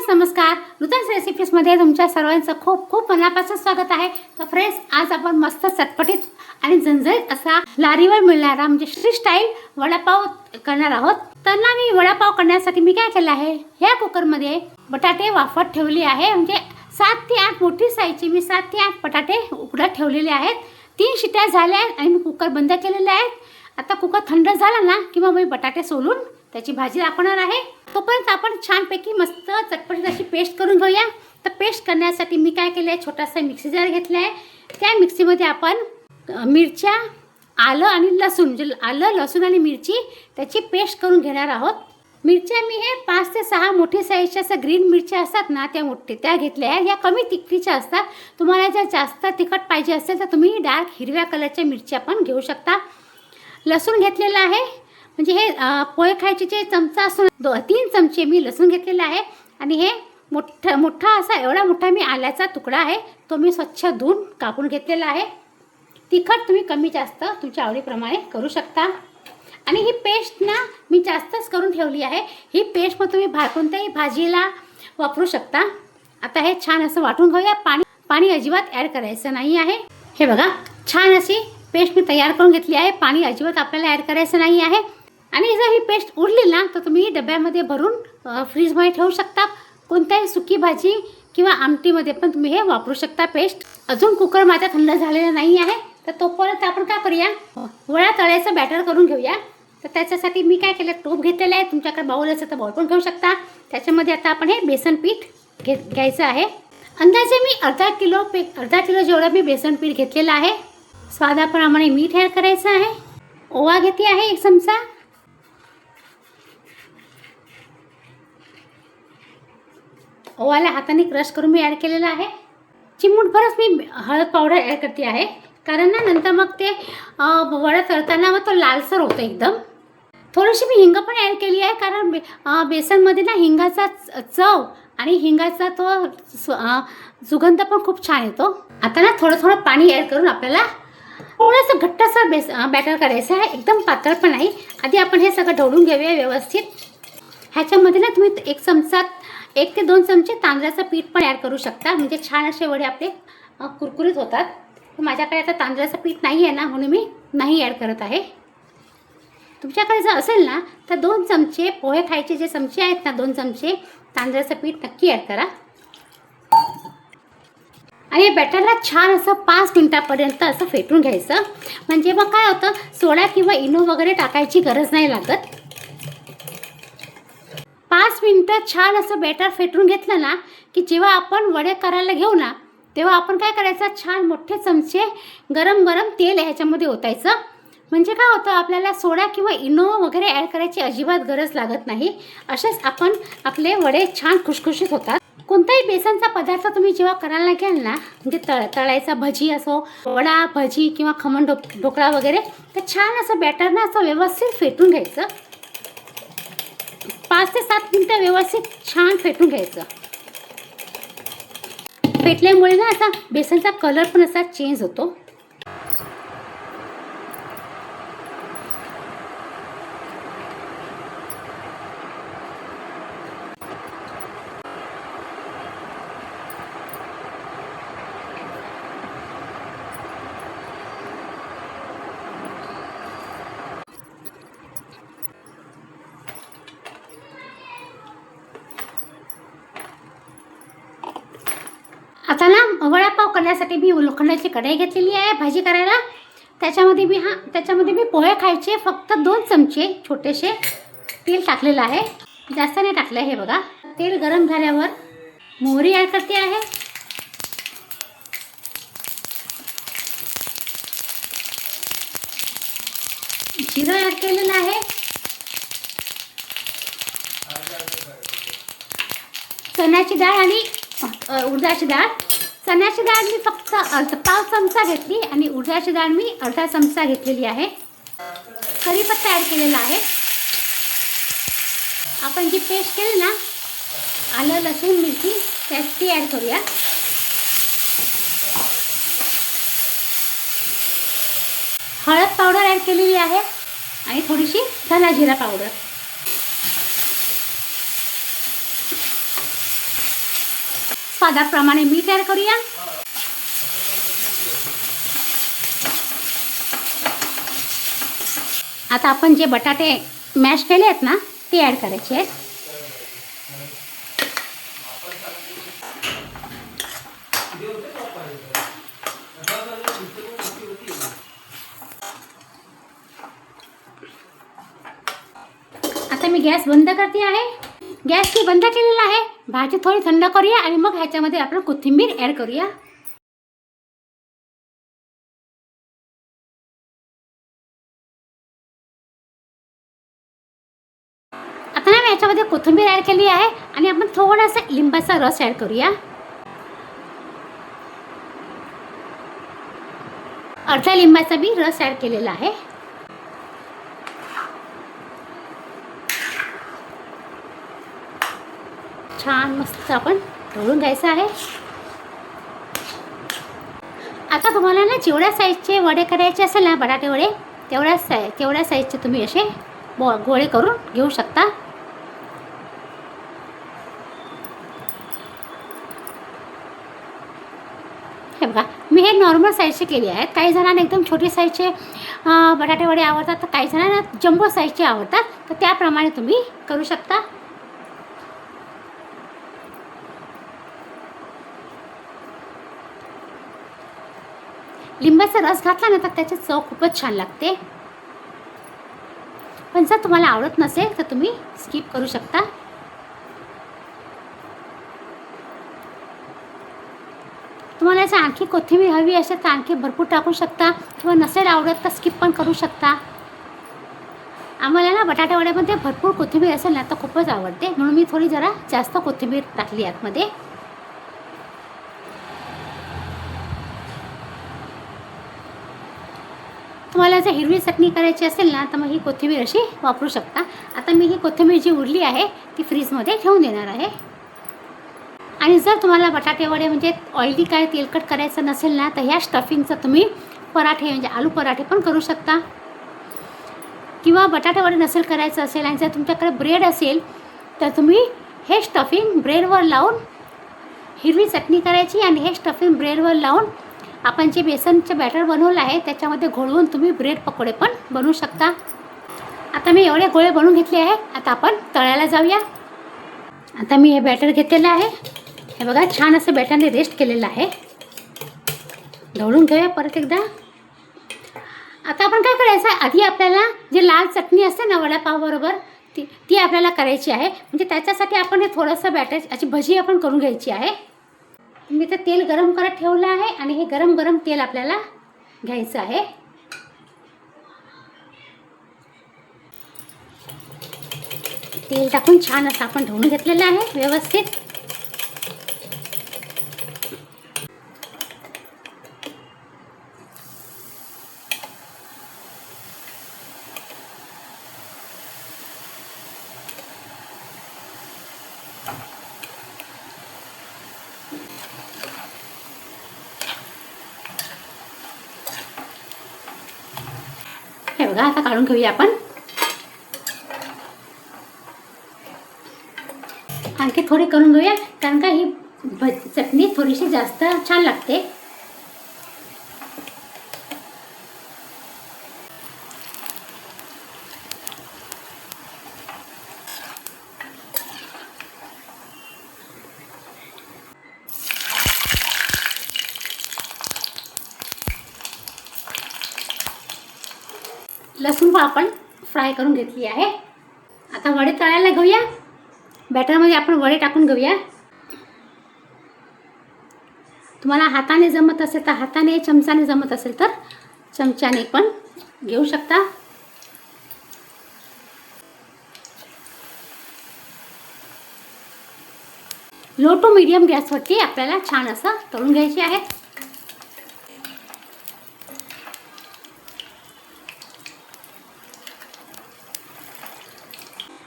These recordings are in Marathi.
नमस्कार. नूतन रेसिपीजमध्ये तुमच्या सर्वांचं खूप खूप मनापासून स्वागत आहे. तर फ्रेंड्स, आज आपण मस्त चटपटीत आणि झणझणीत असा लारीवर मिळणारा म्हणजे श्री स्टाईल वडापाव करणार आहोत. तर ना, मी वडापाव करण्यासाठी मी काय केलं आहे, ह्या कुकरमध्ये बटाटे वाफत ठेवले आहे. म्हणजे 7 ते 8 मोठी साईजचे मी 7 ते 8 बटाटे उकडत ठेवलेले आहेत. 3 शिट्या झाल्या आहेत आणि मी कुकर बंद केलेले आहेत. आता कुकर थंड झाला ना की मग मी बटाटे सोलून त्याची भाजी दाखवणार आहे. तोपर्यंत आपण छानपैकी मस्त चटपटीत अशी पेस्ट करून घेऊया. तर पेस्ट करण्यासाठी मी काय केलं आहे, छोटासा मिक्सी जार घेतला आहे. त्या मिक्सीमध्ये आपण मिरच्या, आलं आणि लसूण, म्हणजे आलं, लसूण आणि मिरची त्याची पेस्ट करून घेणार आहोत. मिरच्या मी हे 5 ते 6 मोठी साईजच्या असं ग्रीन मिरच्या असतात ना, त्या घेतल्या आहे. या कमी तिखटीच्या असतात. तुम्हाला जर जास्त तिखट पाहिजे असेल तर तुम्ही डार्क हिरव्या कलरच्या मिरच्या पण घेऊ शकता. लसूण घेतलेला आहे, म्हणजे हे पोहे खायचे जे चमचा असतो 3 चमचे मी लसूण घेतलेला आहे. आणि हे मोठा असा एवढा मोठा मी आल्याचा तुकडा आहे, तो मी स्वच्छ धुवून कापून घेतलेला आहे. तिखट तुम्ही कमी जास्त तुमच्या आवडीप्रमाणे करू शकता. आणि ही पेस्ट ना मी जास्तच करून ठेवली आहे. ही पेस्ट मग तुम्ही कोणत्याही भाजीला वापरू शकता. आता हे छान असं वाटून घेऊया. पाणी अजिबात ॲड करायचं नाही आहे. हे बघा, छान अशी पेस्ट मी तयार करून घेतली आहे. पाणी अजिबात आपल्याला ॲड करायचं नाही आहे. आणि जर ही पेस्ट उरली ना तर तुम्ही डब्यामध्ये भरून फ्रीजमध्ये ठेवू शकता. कोणत्याही सुकी भाजी किंवा आमटीमध्ये पण तुम्ही हे वापरू शकता पेस्ट. अजून कुकर माझा थंड झालेला नाही आहे. तर तोपर्यंत आपण काय करूया, वडा तळायचं बॅटर करून घेऊया. तर त्याच्यासाठी मी काय केलं, टोप घेतलेला आहे. तुमच्याकडे बाऊल असेल तर बाऊल पण घेऊ शकता. त्याच्यामध्ये आता आपण हे बेसन पीठ घ्यायचं आहे. अंदाजे मी अर्धा किलो जेवढं मी बेसन पीठ घेतलेलं आहे. स्वादाप्रमाणे मीठ ॲड करायचं आहे. ओवा घेते आहे 1 चमचा. ओवाला हाताने क्रश करून मी ॲड केलेला आहे. चिमूटभरच मी हळद पावडर ॲड करते आहे, कारण ना नंतर मग ते वडा तळताना मग तो लालसर होतो एकदम. थोडीशी मी हिंग पण ॲड केली आहे, कारण बेसनमध्ये ना हिंगाचा चव आणि हिंगाचा तो सुगंध पण खूप छान येतो. आता ना थोडं पाणी ॲड करून आपल्याला थोडंसं घट्टसर बॅटर करायचं आहे, एकदम पातळ पण नाही. आधी आपण हे सगळं ढवळून घेऊया व्यवस्थित. ह्याच्यामध्ये ना तुम्ही 1 ते 2 चमचे तांदळाचं पीठ पण ॲड करू शकता, म्हणजे छान असे वडे आपले कुरकुरीत होतात. माझ्याकडे आता तांदळाचं पीठ नाही आहे ना, म्हणून मी नाही ॲड करत आहे. तुमच्याकडे जर असेल ना तर 2 चमचे पोहे खायचे जे चमचे आहेत ना, 2 चमचे तांदळाचं पीठ नक्की ॲड करा. आणि बॅटरला छान असं 5 मिनिटापर्यंत असं फेटून घ्यायचं. म्हणजे मग काय होतं, सोडा किंवा इनो वगैरे टाकायची गरज नाही लागत. 5 मिनिटं छान असं बॅटर फेटून घेतलं ना की जेव्हा आपण वडे करायला घेऊ ना, तेव्हा आपण काय करायचं, छान मोठे चमचे गरम तेल ह्याच्यामध्ये ओतायचं. म्हणजे काय होतं, आपल्याला सोडा किंवा इनो वगैरे ॲड करायची अजिबात गरज लागत नाही. असेच आपण आपले वडे छान खुशखुशीत होतात. कोणताही बेसनचा पदार्थ तुम्ही जेव्हा करायला घ्याल ना, म्हणजे तळायचा भजी असो, वडा, भजी किंवा खमण ढोकळा वगैरे, तर छान असं बॅटर ना असं व्यवस्थित फेटून घ्यायचं. 5 ते 7 मिनिटं व्यवस्थित छान फेटून घ्यायचं. फेटल्यामुळे ना असा बेसनचा कलर पण असा चेंज होतो. आता ना वडापाव करण्यासाठी मी लोखंडाची कढई घेतलेली आहे भाजी करायला. त्याच्यामध्ये मी पोहे खायचे फक्त 2 चमचे छोटेसे तेल टाकलेलं आहे, जास्त नाही टाकलं. हे बघा, तेल गरम झाल्यावर मोहरी ॲड करते आहे. जिरं ॲड केलेलं आहे. चण्याची डाळ आणि उडदाची डाळ. चण्याची डाळ मी फक्त पाव चमचा घेतली आणि उडदाची डाळ मी अर्धा चमचा घेतलेली आहे. कढीपत्ता ॲड केलेला आहे. आपण जी पेस्ट केली ना, आलं, लसूण, मिरची, ती ॲड करूया. हळद पावडर ॲड केलेली आहे आणि थोडीशी धना जिरा पावडर. स्वादाप्रमाणे मीठ ॲड करूया. आता आपण जे बटाटे मॅश केले आहेत ना ते ॲड करायचे आहेत. आता मी गॅस बंद करते आहे. गॅस मी बंद केलेला आहे. भाजी थोडी थंड करूया आणि मग ह्याच्यामध्ये आपण कोथिंबीर ॲड करूया. आता ना मी याच्यामध्ये कोथिंबीर ॲड केली आहे आणि आपण थोडासा लिंबाचा रस ॲड करूया. अर्धा लिंबाचा मी रस ॲड केलेला आहे. छान मस्त आपण ढवळून घ्यायचं आहे. आता तुम्हाला ना जेवढ्या साईजचे वडे करायचे असेल ना बटाटे वडे तेवढ्या साईजचे तुम्ही असे गोळे करून घेऊ शकता. हे बघा मी हे नॉर्मल साईजचे केले आहेत. काही जणांना एकदम छोटी साईजचे बटाटे वडे आवडतात तर काही जणांना जम्बो साईजचे आवडतात. तर त्याप्रमाणे तुम्ही करू शकता. लिंबाचा रस घातला ना तर त्याची चव खूपच छान लागते. पण जर तुम्हाला आवडत नसेल तर तुम्ही स्किप करू शकता. तुम्हाला जर आणखी कोथिंबीर हवी असेल तर आणखी भरपूर टाकू शकता किंवा नसेल आवडत तर स्किप पण करू शकता. आम्हाला ना बटाटा वड्यामध्ये भरपूर कोथिंबीर असेल ना तर खूपच आवडते म्हणून मी थोडी जरा जास्त कोथिंबीर टाकली आतमध्ये. तुम्हाला जर हिरवी चटणी करायची असेल ना तर मग ही कोथिंबीर अशी वापरू शकता. आता मी ही कोथिंबीर जी उरली आहे ती फ्रीजमध्ये ठेवून देणार आहे. आणि जर तुम्हाला बटाटे वडे म्हणजे ऑइली काय तेलकट करायचं नसेल ना तर ह्या स्टफिंगचं तुम्ही पराठे म्हणजे आलू पराठे पण करू शकता. किंवा बटाटे वडे नसेल करायचं असेल आणि जर तुमच्याकडे ब्रेड असेल तर तुम्ही हे स्टफिंग ब्रेडवर लावून हिरवी चटणी करायची आणि हे स्टफिंग ब्रेडवर लावून आपण जे बेसनचे बॅटर बनवलं आहे त्याच्यामध्ये घोळवून तुम्ही ब्रेड पकोडे पण बनवू शकता. आता मी एवढे गोळे बनवून घेतले आहे. आता आपण तळायला जाऊया. आता मी हे बॅटर घेतलेलं आहे. हे बघा छान असं बॅटरने रेस्ट केलेलं आहे. ढवळून घेऊया परत एकदा. आता आपण काय करायचं आधी आपल्याला जे लाल चटणी असते ना वडापावबरोबर ती आपल्याला करायची आहे. म्हणजे त्याच्यासाठी आपण हे थोडंसं बॅटर अशी भजी आपण करून घ्यायची आहे. मी तर तेल गरम करत ठेवलं आहे आणि हे गरम गरम तेल आपल्याला घ्यायचं आहे. तेल टाकून छान असं आपण ढवळून घेतलेलं आहे व्यवस्थित. हे बघा आता काढून घेऊया आपण. आणखी थोडी करून घेऊया कारण का ही चटणी थोडीशी जास्त छान लागते. लसूण पण आपण फ्राय करून घेतली आहे. आता वडे तळायला घेऊया. बॅटरमध्ये आपण वडे टाकून घेऊया. तुम्हाला हाताने जमत असेल तर हाताने, चमचाने जमत असेल तर चमच्याने पण घेऊ शकता. लो टू मीडियम गॅसवरती आपल्याला छान असं तळून घ्यायचे आहे.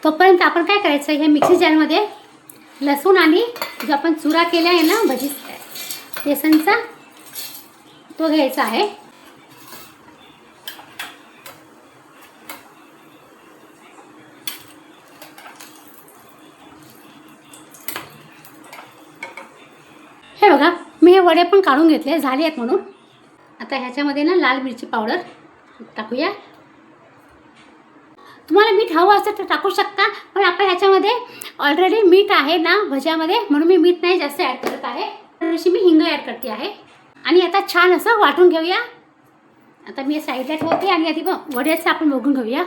तोपर्यंत आपण काय करायचं हे मिक्सी जारमध्ये लसूण आणि जो आपण चुरा केला आहे ना भजी बेसनचा तो घ्यायचा आहे. बघा, मी हे वडे पण काढून घेतले, झाले आहेत म्हणून. आता ह्याच्यामध्ये ना लाल मिरची पावडर टाकूया. तुम्हाला मीठ हवं असेल तर टाकू शकता, पण आपण ह्याच्यामध्ये ऑलरेडी मीठ आहे ना भज्यामध्ये, म्हणून मी मीठ नाही जास्त ॲड करत आहे. थोडीशी मी हिंग ॲड करते आहे. आणि आता छान असं वाटून घेऊया. आता मी साईडला ठेवते आणि आधी वड्याचं आपण बघून घेऊया.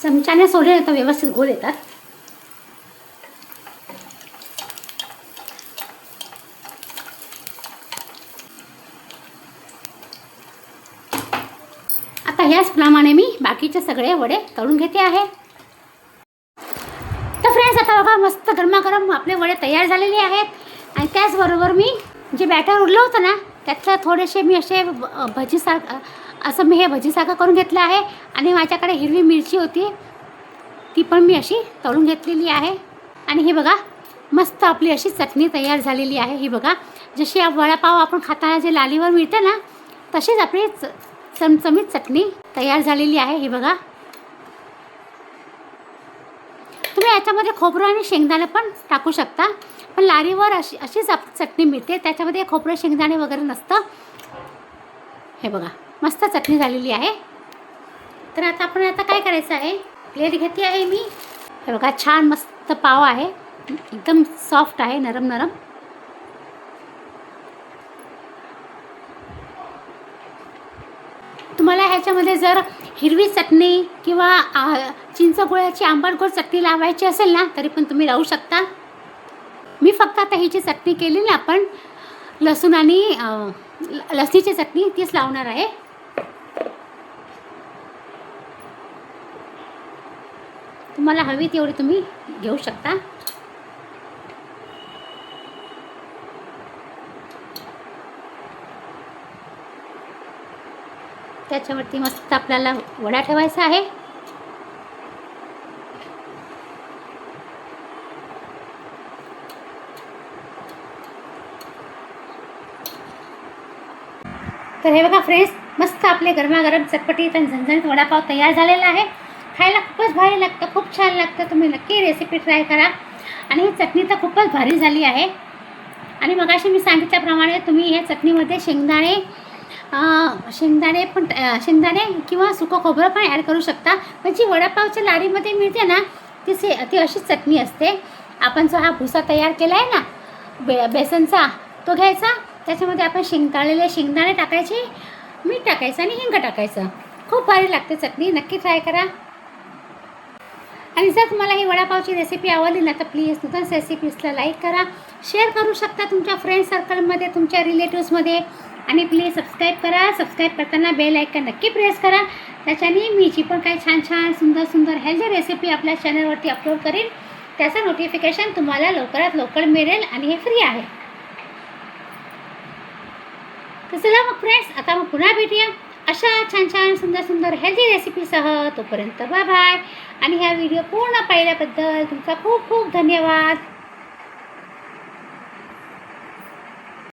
चमच्याने सोडले तर व्यवस्थित गोल येतात. आता ह्याचप्रमाणे मी बाकीचे सगळे वडे तळून घेते आहे. तर फ्रेंड्स, आता बघा मस्त गरमागरम आपले वडे तयार झालेले आहेत. आणि त्याचबरोबर मी जे बॅटर उरलं होतं ना, त्यातलं थोडेसे मी असे असं मी हे भजीसारखं करून घेतलं आहे. आणि माझ्याकडे हिरवी मिरची होती, ती पण मी अशी तळून घेतलेली आहे. आणि हे बघा, मस्त आपली अशी चटणी तयार झालेली आहे. ही बघा, जशी वडापाव आपण खाताना जे लालीवर मिळते ना, तशीच आपली चमचमीत चटणी तयार झालेली आहे. ही बघा, तुम्ही याच्यामध्ये खोबरं आणि शेंगदाणे पण टाकू शकता, पण लारीवर अशीच चटणी मिळते, त्याच्यामध्ये खोबरं शेंगदाणे वगैरे नसतं. हे बघा, मस्त चटणी झालेली आहे. तर आता आपण काय करायचं आहे, प्लेट घेते आहे मी. हे बघा, छान मस्त पाव आहे, एकदम सॉफ्ट आहे, नरम नरम. तुम्हाला ह्याच्यामध्ये जर हिरवी चटणी किंवा चिंच गुळाची आंबट गोड चटणी लावायची असेल ना, तरी पण तुम्ही लावू शकता. मी फक्त आता ही जी चटणी केली ना आपण, लसूण आणि लसणीची चटणी, तीच लावणार आहे. तुम्हाला हवी तेवढी तुम्ही घेऊ शकता. त्याच्यावरती मस्त आपल्याला वडा ठेवायचा आहे. तर हे बघा फ्रेंड्स, मस्त आपले गरमागरम चटपटीत आणि झणझणीत वडापाव तयार झालेला आहे. खायला खूपच भारी लागतं, खूप छान लागतं. तुम्ही नक्की रेसिपी ट्राय करा. आणि ही चटणी तर खूपच भारी झाली आहे. आणि मगाशी मी सांगितल्याप्रमाणे तुम्ही ह्या चटणीमध्ये शेंगदाणे किंवा सुकं खोबरं पण ॲड करू शकता. पण जी वडापावच्या लारीमध्ये मिळते ना, ती अशीच चटणी असते. आपण जो हा भुसा तयार केला आहे ना बेसनचा, तो घ्यायचा, त्याच्यामध्ये आपण तळलेले शेंगदाणे टाकायचे, मीठ टाकायचं आणि हिंग टाकायचं. खूप भारी लागते चटणी, नक्की ट्राय करा. आणि जर तुम्हाला ही वडापावची रेसिपी आवडली ना, तर प्लीज नूतन रेसिपीजला लाईक करा, शेअर करू शकता तुमच्या फ्रेंड सर्कलमध्ये, तुमच्या रिलेटिव्समध्ये. आणि प्लीज सबस्क्राईब करा. सबस्क्राईब करताना बेल आयकन नक्की प्रेस करा. त्याच्याने मी जी पण काही छान छान सुंदर सुंदर हेल्दी रेसिपी आपल्या चॅनलवरती अपलोड करीन, त्याचं नोटिफिकेशन तुम्हाला लवकरात लवकर मिळेल. आणि हे फ्री आहे. तर चला मग फ्रेंड्स, आता मग पुन्हा भेटूया अशा छान छान सुंदर सुंदर हेल्दी रेसिपीसह. तोपर्यंत बाय बाय. आणि हा व्हिडिओ पूर्ण पाहिल्याबद्दल तुमचा खूप खूप धन्यवाद.